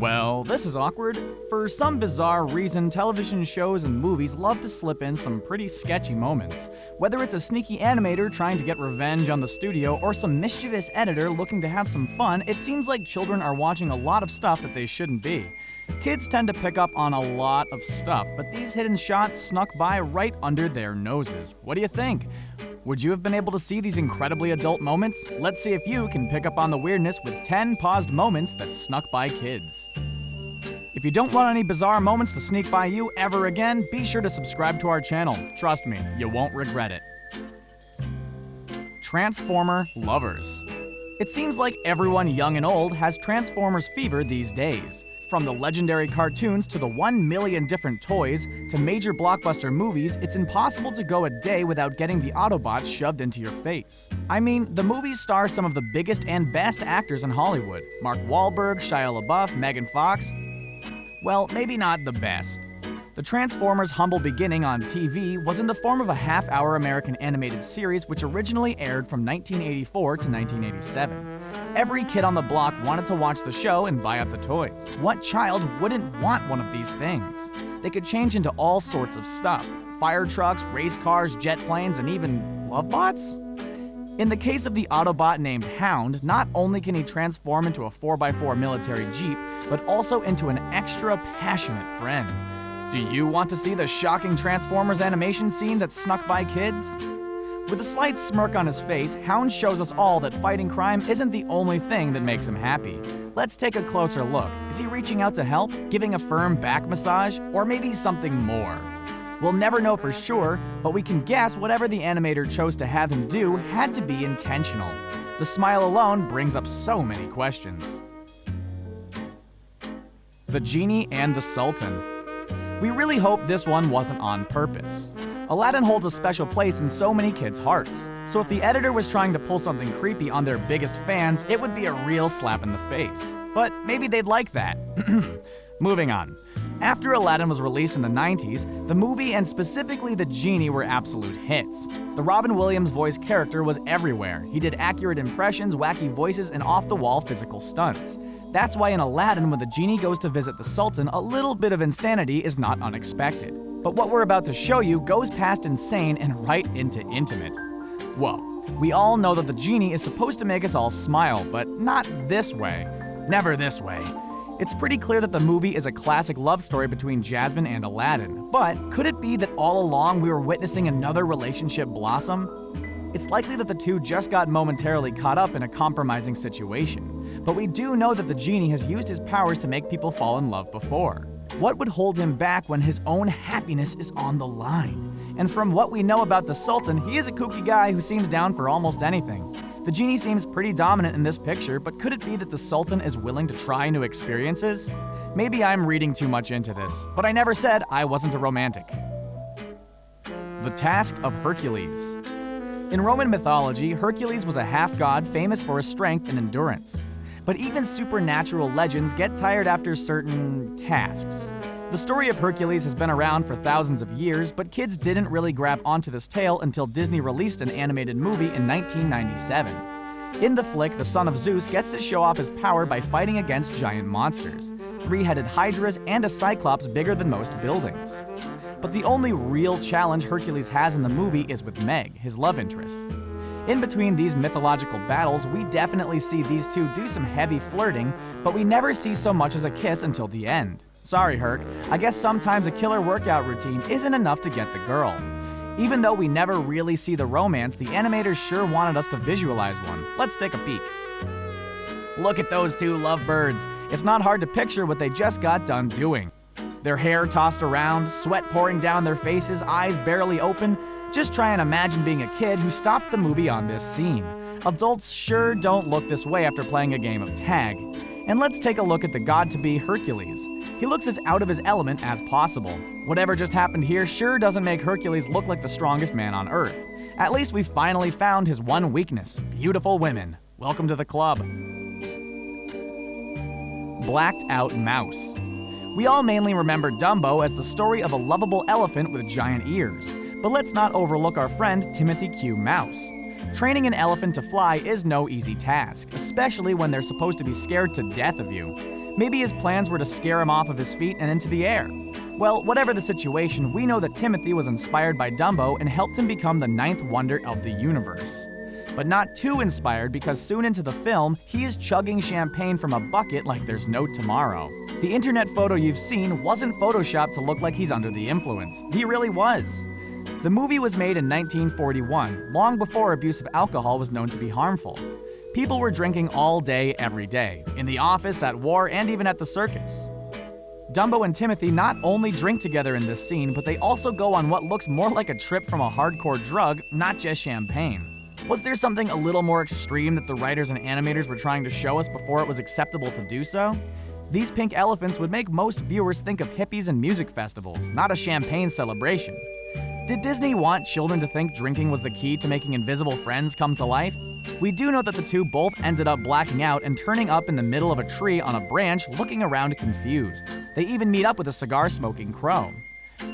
Well, this is awkward. For some bizarre reason, television shows and movies love to slip in some pretty sketchy moments. Whether it's a sneaky animator trying to get revenge on the studio or some mischievous editor looking to have some fun, it seems like children are watching a lot of stuff that they shouldn't be. Kids tend to pick up on a lot of stuff, but these hidden shots snuck by right under their noses. What do you think? Would you have been able to see these incredibly adult moments? Let's see if you can pick up on the weirdness with 10 paused moments that snuck by kids. If you don't want any bizarre moments to sneak by you ever again, be sure to subscribe to our channel. Trust me, you won't regret it. Transformer lovers. It seems like everyone young and old has Transformers fever these days. From the legendary cartoons to the 1 million different toys to major blockbuster movies, it's impossible to go a day without getting the Autobots shoved into your face. I mean, the movies star some of the biggest and best actors in Hollywood. Mark Wahlberg, Shia LaBeouf, Megan Fox. Well, maybe not the best. The Transformers' humble beginning on TV was in the form of a half-hour American animated series which originally aired from 1984 to 1987. Every kid on the block wanted to watch the show and buy up the toys. What child wouldn't want one of these things? They could change into all sorts of stuff: fire trucks, race cars, jet planes, and even love bots? In the case of the Autobot named Hound, not only can he transform into a 4x4 military jeep, but also into an extra passionate friend. Do you want to see the shocking Transformers animation scene that snuck by kids? With a slight smirk on his face, Hound shows us all that fighting crime isn't the only thing that makes him happy. Let's take a closer look. Is he reaching out to help, giving a firm back massage, or maybe something more? We'll never know for sure, but we can guess whatever the animator chose to have him do had to be intentional. The smile alone brings up so many questions. The Genie and the Sultan. We really hope this one wasn't on purpose. Aladdin holds a special place in so many kids' hearts, so if the editor was trying to pull something creepy on their biggest fans, it would be a real slap in the face. But maybe they'd like that. Moving on. After Aladdin was released in the 90s, the movie and specifically the Genie were absolute hits. The Robin Williams voice character was everywhere. He did accurate impressions, wacky voices, and off-the-wall physical stunts. That's why in Aladdin, when the Genie goes to visit the Sultan, a little bit of insanity is not unexpected. But what we're about to show you goes past insane and right into intimate. Whoa. We all know that the Genie is supposed to make us all smile, but not this way. Never this way. It's pretty clear that the movie is a classic love story between Jasmine and Aladdin, but could it be that all along we were witnessing another relationship blossom? It's likely that the two just got momentarily caught up in a compromising situation, but we do know that the Genie has used his powers to make people fall in love before. What would hold him back when his own happiness is on the line? And from what we know about the Sultan, he is a kooky guy who seems down for almost anything. The Genie seems pretty dominant in this picture, but could it be that the Sultan is willing to try new experiences? Maybe I'm reading too much into this, but I never said I wasn't a romantic. The Task of Hercules. In Roman mythology, Hercules was a half-god famous for his strength and endurance. But even supernatural legends get tired after certain tasks. The story of Hercules has been around for thousands of years, but kids didn't really grab onto this tale until Disney released an animated movie in 1997. In the flick, the son of Zeus gets to show off his power by fighting against giant monsters, three-headed hydras, and a cyclops bigger than most buildings. But the only real challenge Hercules has in the movie is with Meg, his love interest. In between these mythological battles, we definitely see these two do some heavy flirting, but we never see so much as a kiss until the end. Sorry, Herc, I guess sometimes a killer workout routine isn't enough to get the girl. Even though we never really see the romance, the animators sure wanted us to visualize one. Let's take a peek. Look at those two lovebirds. It's not hard to picture what they just got done doing. Their hair tossed around, sweat pouring down their faces, eyes barely open. Just try and imagine being a kid who stopped the movie on this scene. Adults sure don't look this way after playing a game of tag. And let's take a look at the god-to-be Hercules. He looks as out of his element as possible. Whatever just happened here sure doesn't make Hercules look like the strongest man on Earth. At least we finally found his one weakness: beautiful women. Welcome to the club. Blacked Out Mouse. We all mainly remember Dumbo as the story of a lovable elephant with giant ears, but let's not overlook our friend Timothy Q. Mouse. Training an elephant to fly is no easy task, especially when they're supposed to be scared to death of you. Maybe his plans were to scare him off of his feet and into the air. Well, whatever the situation, we know that Timothy was inspired by Dumbo and helped him become the 9th wonder of the universe. But not too inspired, because soon into the film, he is chugging champagne from a bucket like there's no tomorrow. The internet photo you've seen wasn't photoshopped to look like he's under the influence. He really was. The movie was made in 1941, long before abuse of alcohol was known to be harmful. People were drinking all day, every day, in the office, at war, and even at the circus. Dumbo and Timothy not only drink together in this scene, but they also go on what looks more like a trip from a hardcore drug, not just champagne. Was there something a little more extreme that the writers and animators were trying to show us before it was acceptable to do so? These pink elephants would make most viewers think of hippies and music festivals, not a champagne celebration. Did Disney want children to think drinking was the key to making invisible friends come to life? We do know that the two both ended up blacking out and turning up in the middle of a tree on a branch, looking around confused. They even meet up with a cigar-smoking crow.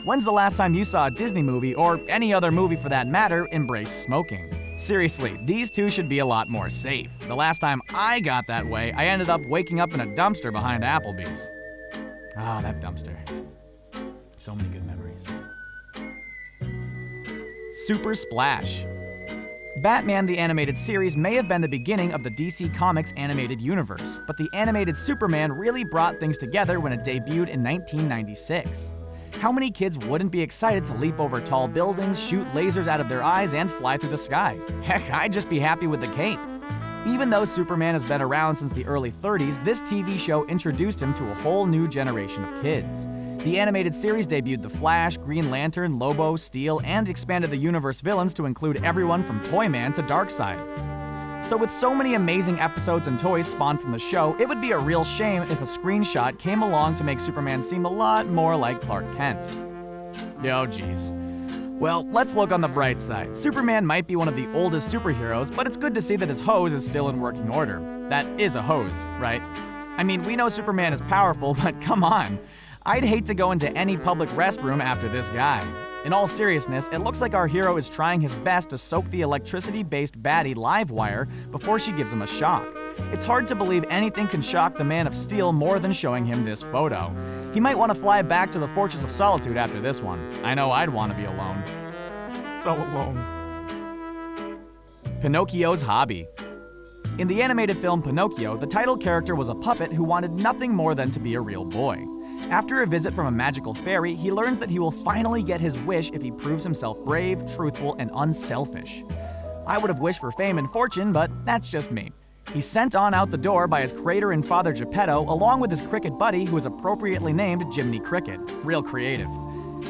When's the last time you saw a Disney movie, or any other movie for that matter, embrace smoking? Seriously, these two should be a lot more safe. The last time I got that way, I ended up waking up in a dumpster behind Applebee's. Ah, that dumpster. So many good memories. Super Splash. Batman the Animated Series may have been the beginning of the DC Comics animated universe, but the animated Superman really brought things together when it debuted in 1996. How many kids wouldn't be excited to leap over tall buildings, shoot lasers out of their eyes, and fly through the sky? Heck, I'd just be happy with the cape. Even though Superman has been around since the early 30s, this TV show introduced him to a whole new generation of kids. The animated series debuted The Flash, Green Lantern, Lobo, Steel, and expanded the universe villains to include everyone from Toyman to Darkseid. So with so many amazing episodes and toys spawned from the show, it would be a real shame if a screenshot came along to make Superman seem a lot more like Clark Kent. Oh geez. Well, let's look on the bright side. Superman might be one of the oldest superheroes, but it's good to see that his hose is still in working order. That is a hose, right? I mean, we know Superman is powerful, but come on. I'd hate to go into any public restroom after this guy. In all seriousness, it looks like our hero is trying his best to soak the electricity-based baddie Livewire before she gives him a shock. It's hard to believe anything can shock the Man of Steel more than showing him this photo. He might want to fly back to the Fortress of Solitude after this one. I know I'd want to be alone. So alone. Pinocchio's hobby. In the animated film Pinocchio, the title character was a puppet who wanted nothing more than to be a real boy. After a visit from a magical fairy, he learns that he will finally get his wish if he proves himself brave, truthful, and unselfish. I would have wished for fame and fortune, but that's just me. He's sent on out the door by his creator and father Geppetto, along with his cricket buddy who is appropriately named Jiminy Cricket. Real creative.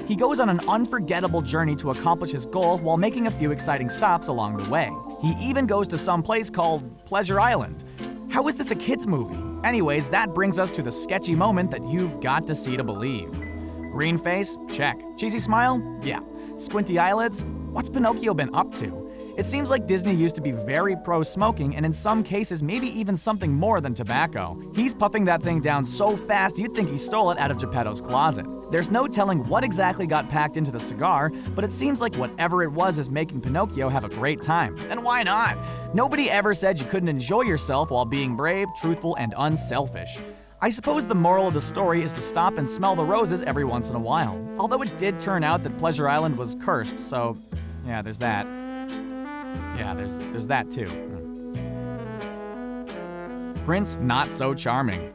He goes on an unforgettable journey to accomplish his goal while making a few exciting stops along the way. He even goes to some place called Pleasure Island. How is this a kid's movie? Anyways, that brings us to the sketchy moment that you've got to see to believe. Green face? Check. Cheesy smile? Yeah. Squinty eyelids? What's Pinocchio been up to? It seems like Disney used to be very pro-smoking, and in some cases maybe even something more than tobacco. He's puffing that thing down so fast you'd think he stole it out of Geppetto's closet. There's no telling what exactly got packed into the cigar, but it seems like whatever it was is making Pinocchio have a great time. And why not? Nobody ever said you couldn't enjoy yourself while being brave, truthful, and unselfish. I suppose the moral of the story is to stop and smell the roses every once in a while. Although it did turn out that Pleasure Island was cursed, so yeah, there's that. Yeah, there's that too. Prince Not So Charming.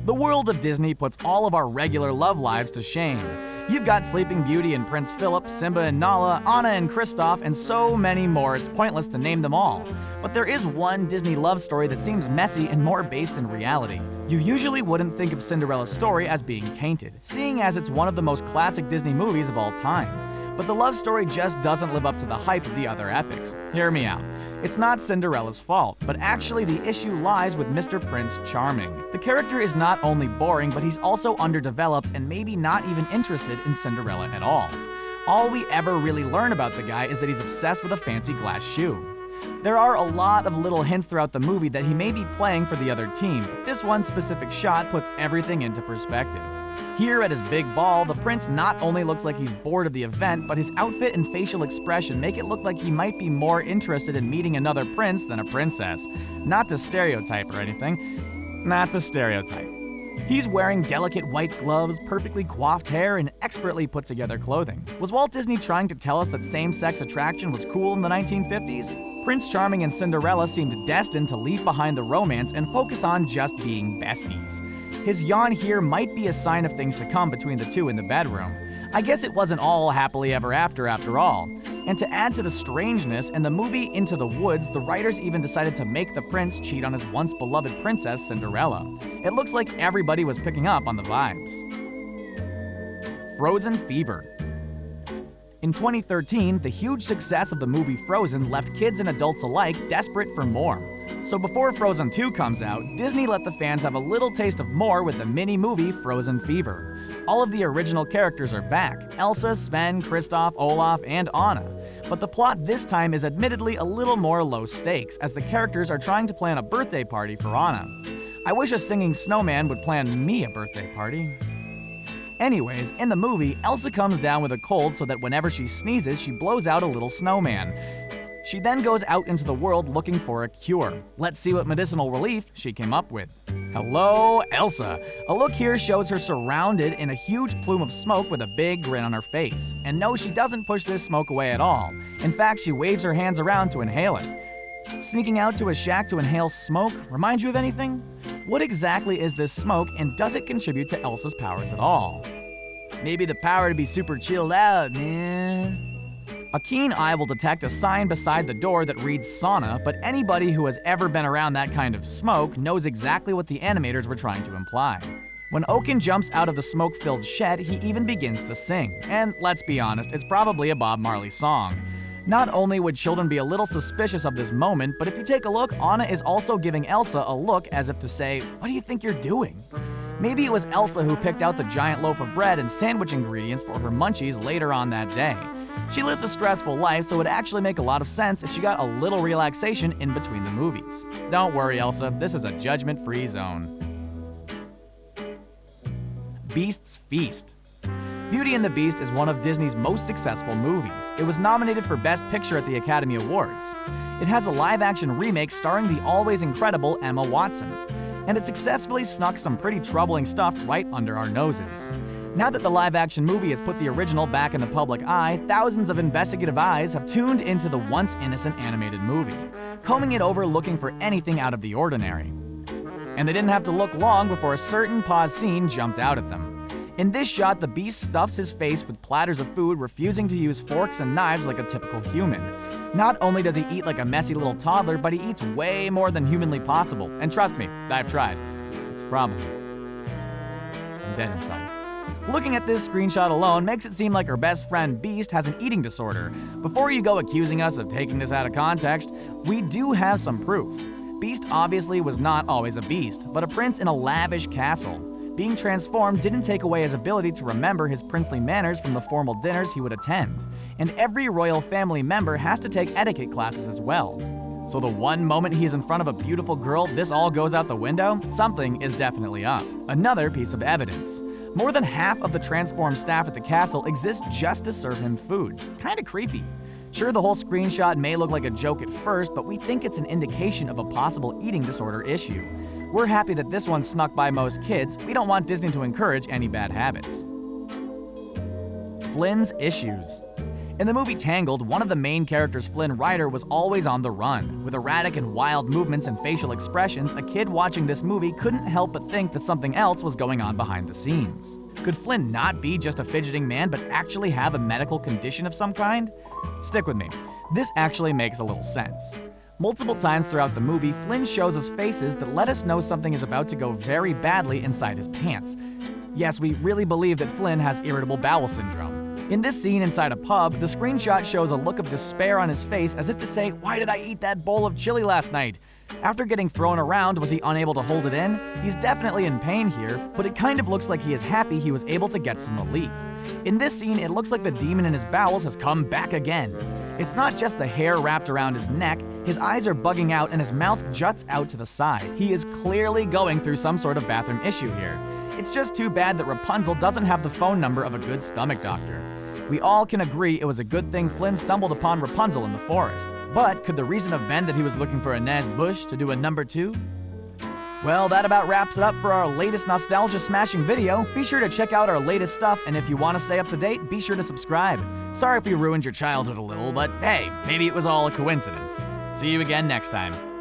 The world of Disney puts all of our regular love lives to shame. You've got Sleeping Beauty and Prince Philip, Simba and Nala, Anna and Kristoff, and so many more it's pointless to name them all. But there is one Disney love story that seems messy and more based in reality. You usually wouldn't think of Cinderella's story as being tainted, seeing as it's one of the most classic Disney movies of all time. But the love story just doesn't live up to the hype of the other epics. Hear me out. It's not Cinderella's fault, but actually the issue lies with Mr. Prince Charming. The character is not only boring, but he's also underdeveloped and maybe not even interested in Cinderella at all. All we ever really learn about the guy is that he's obsessed with a fancy glass shoe. There are a lot of little hints throughout the movie that he may be playing for the other team, but this one specific shot puts everything into perspective. Here at his big ball, the prince not only looks like he's bored of the event, but his outfit and facial expression make it look like he might be more interested in meeting another prince than a princess. Not to stereotype or anything. Not to stereotype. He's wearing delicate white gloves, perfectly coiffed hair, and expertly put together clothing. Was Walt Disney trying to tell us that same-sex attraction was cool in the 1950s? Prince Charming and Cinderella seemed destined to leave behind the romance and focus on just being besties. His yawn here might be a sign of things to come between the two in the bedroom. I guess it wasn't all happily ever after all. And to add to the strangeness, in the movie Into the Woods, the writers even decided to make the prince cheat on his once beloved princess, Cinderella. It looks like everybody was picking up on the vibes. Frozen fever. In 2013, the huge success of the movie Frozen left kids and adults alike desperate for more. So before Frozen 2 comes out, Disney let the fans have a little taste of more with the mini-movie Frozen Fever. All of the original characters are back: Elsa, Sven, Kristoff, Olaf, and Anna. But the plot this time is admittedly a little more low stakes, as the characters are trying to plan a birthday party for Anna. I wish a singing snowman would plan me a birthday party. Anyways, in the movie, Elsa comes down with a cold so that whenever she sneezes, she blows out a little snowman. She then goes out into the world looking for a cure. Let's see what medicinal relief she came up with. Hello, Elsa. A look here shows her surrounded in a huge plume of smoke with a big grin on her face. And no, she doesn't push this smoke away at all. In fact, she waves her hands around to inhale it. Sneaking out to a shack to inhale smoke reminds you of anything? What exactly is this smoke, and does it contribute to Elsa's powers at all? Maybe the power to be super chilled out, man. A keen eye will detect a sign beside the door that reads sauna, but anybody who has ever been around that kind of smoke knows exactly what the animators were trying to imply. When Oaken jumps out of the smoke-filled shed, he even begins to sing. And let's be honest, it's probably a Bob Marley song. Not only would children be a little suspicious of this moment, but if you take a look, Anna is also giving Elsa a look as if to say, "What do you think you're doing?" Maybe it was Elsa who picked out the giant loaf of bread and sandwich ingredients for her munchies later on that day. She lives a stressful life, so it would actually make a lot of sense if she got a little relaxation in between the movies. Don't worry, Elsa, this is a judgment-free zone. Beast's Feast. Beauty and the Beast is one of Disney's most successful movies. It was nominated for Best Picture at the Academy Awards. It has a live-action remake starring the always incredible Emma Watson. And it successfully snuck some pretty troubling stuff right under our noses. Now that the live-action movie has put the original back in the public eye, thousands of investigative eyes have tuned into the once innocent animated movie, combing it over looking for anything out of the ordinary. And they didn't have to look long before a certain pause scene jumped out at them. In this shot, the Beast stuffs his face with platters of food, refusing to use forks and knives like a typical human. Not only does he eat like a messy little toddler, but he eats way more than humanly possible. And trust me, I've tried. It's a problem. I'm dead inside. Looking at this screenshot alone makes it seem like our best friend Beast has an eating disorder. Before you go accusing us of taking this out of context, we do have some proof. Beast obviously was not always a beast, but a prince in a lavish castle. Being transformed didn't take away his ability to remember his princely manners from the formal dinners he would attend. And every royal family member has to take etiquette classes as well. So the one moment he's in front of a beautiful girl, this all goes out the window? Something is definitely up. Another piece of evidence. More than half of the transformed staff at the castle exists just to serve him food. Kinda creepy. Sure, the whole screenshot may look like a joke at first, but we think it's an indication of a possible eating disorder issue. We're happy that this one snuck by most kids. We don't want Disney to encourage any bad habits. Flynn's issues. In the movie Tangled, one of the main characters, Flynn Rider, was always on the run. With erratic and wild movements and facial expressions, a kid watching this movie couldn't help but think that something else was going on behind the scenes. Could Flynn not be just a fidgeting man, but actually have a medical condition of some kind? Stick with me. This actually makes a little sense. Multiple times throughout the movie, Flynn shows us faces that let us know something is about to go very badly inside his pants. Yes, we really believe that Flynn has irritable bowel syndrome. In this scene inside a pub, the screenshot shows a look of despair on his face as if to say, "Why did I eat that bowl of chili last night?" After getting thrown around, was he unable to hold it in? He's definitely in pain here, but it kind of looks like he is happy he was able to get some relief. In this scene, it looks like the demon in his bowels has come back again. It's not just the hair wrapped around his neck, his eyes are bugging out and his mouth juts out to the side. He is clearly going through some sort of bathroom issue here. It's just too bad that Rapunzel doesn't have the phone number of a good stomach doctor. We all can agree it was a good thing Flynn stumbled upon Rapunzel in the forest. But could the reason have been that he was looking for a nice bush to do a number 2? Well, that about wraps it up for our latest nostalgia-smashing video. Be sure to check out our latest stuff, and if you want to stay up to date, be sure to subscribe. Sorry if we ruined your childhood a little, but hey, maybe it was all a coincidence. See you again next time.